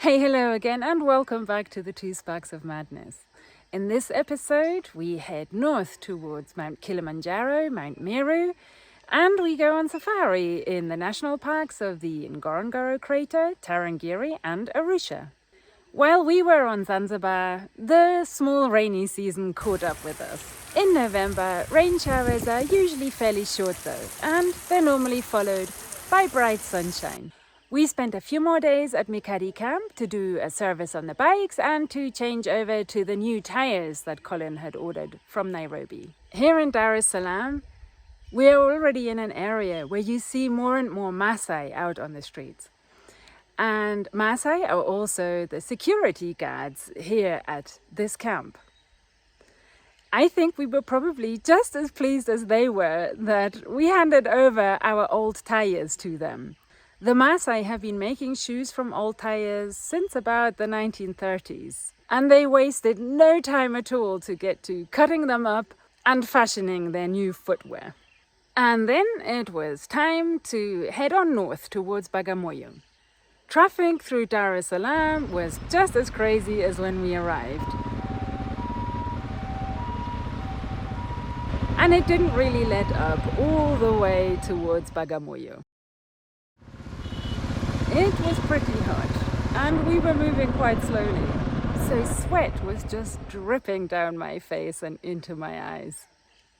Hey, hello again, and welcome back to the 2 Sparks of Madness. In this episode, we head north towards Mount Kilimanjaro, Mount Meru, and we go on safari in the national parks of the Ngorongoro Crater, Tarangire, and Arusha. While we were on Zanzibar, the small rainy season caught up with us. In November, rain showers are usually fairly short though, and they're normally followed by bright sunshine. We spent a few more days at Mikadi camp to do a service on the bikes and to change over to the new tires that Colin had ordered from Nairobi. Here in Dar es Salaam, we're already in an area where you see more and more Maasai out on the streets. And Maasai are also the security guards here at this camp. I think we were probably just as pleased as they were that we handed over our old tires to them. The Maasai have been making shoes from old tires since about the 1930s, and they wasted no time at all to get to cutting them up and fashioning their new footwear. And then it was time to head on north towards Bagamoyo. Traffic through Dar es Salaam was just as crazy as when we arrived. And it didn't really let up all the way towards Bagamoyo. It was pretty hot, and we were moving quite slowly, so sweat was just dripping down my face and into my eyes.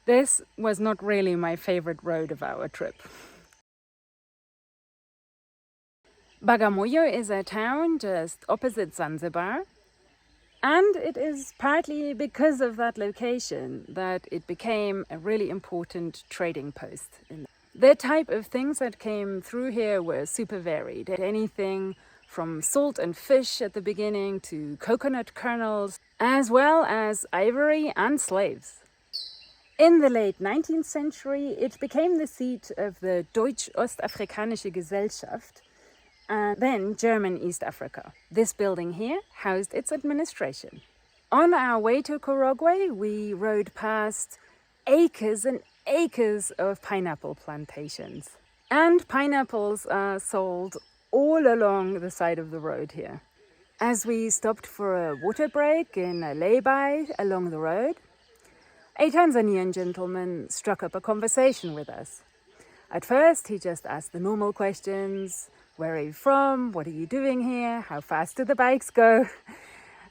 This was not really my favorite road of our trip. Bagamoyo is a town just opposite Zanzibar, and it is partly because of that location that it became a really important trading post. The type of things that came through here were super varied. Anything from salt and fish at the beginning to coconut kernels, as well as ivory and slaves. In the late 19th century, it became the seat of the Deutsch-Ostafrikanische Gesellschaft, and then German East Africa. This building here housed its administration. On our way to Korogwe, we rode past acres and acres of pineapple plantations. And pineapples are sold all along the side of the road here. As we stopped for a water break in a lay-by along the road, a Tanzanian gentleman struck up a conversation with us. At first, he just asked the normal questions. Where are you from? What are you doing here? How fast do the bikes go?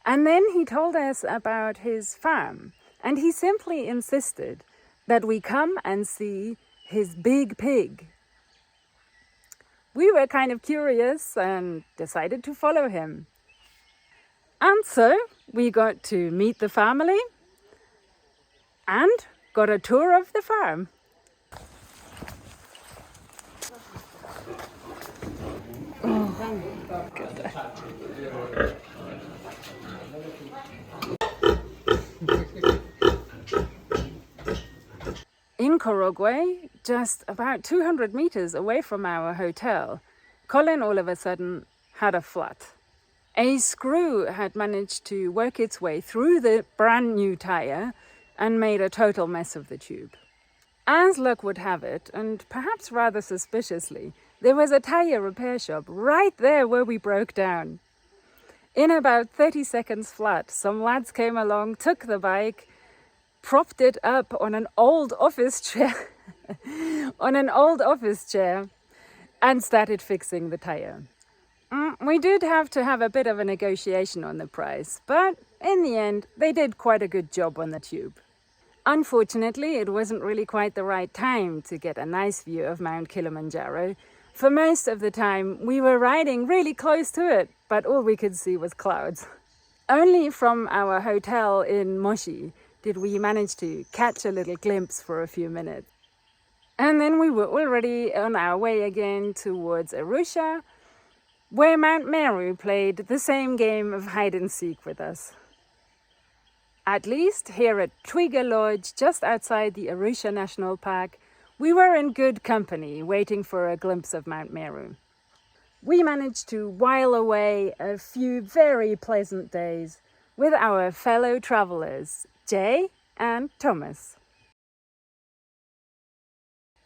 And then he told us about his farm. And he simply insisted that we come and see his big pig. We were kind of curious and decided to follow him. And so we got to meet the family and got a tour of the farm. In Korogwe, just about 200 meters away from our hotel, Colin all of a sudden had a flat. A screw had managed to work its way through the brand new tire and made a total mess of the tube. As luck would have it, and perhaps rather suspiciously, there was a tire repair shop right there where we broke down. In about 30 seconds flat, some lads came along, took the bike, propped it up on an old office chair, and started fixing the tire. We did have to have a bit of a negotiation on the price, but in the end, they did quite a good job on the tube. Unfortunately, it wasn't really quite the right time to get a nice view of Mount Kilimanjaro. For most of the time, we were riding really close to it, but all we could see was clouds. Only from our hotel in Moshi did we manage to catch a little glimpse for a few minutes. And then we were already on our way again towards Arusha, where Mount Meru played the same game of hide and seek with us. At least here at Twiga Lodge, just outside the Arusha National Park, we were in good company waiting for a glimpse of Mount Meru. We managed to while away a few very pleasant days with our fellow travelers, Jay and Thomas.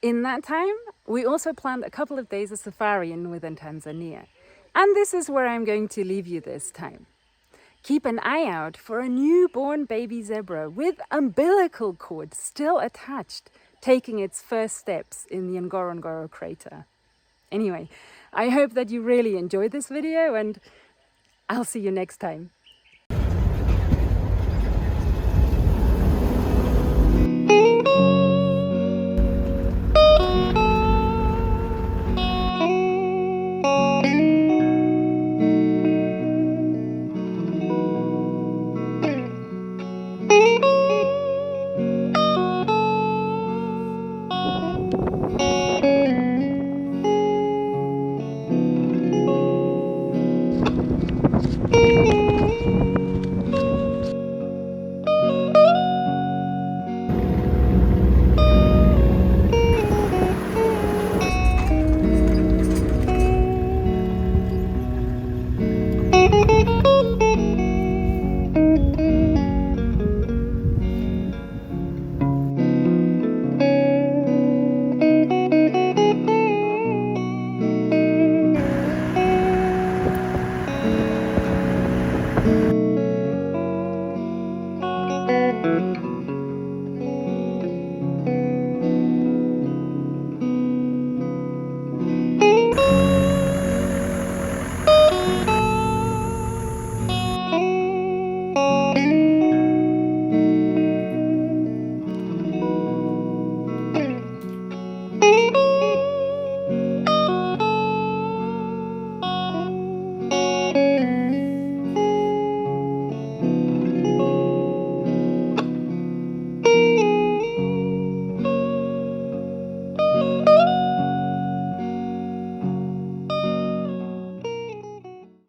In that time, we also planned a couple of days of safari in northern Tanzania. And this is where I'm going to leave you this time. Keep an eye out for a newborn baby zebra with umbilical cord still attached, taking its first steps in the Ngorongoro Crater. Anyway, I hope that you really enjoyed this video, and I'll see you next time.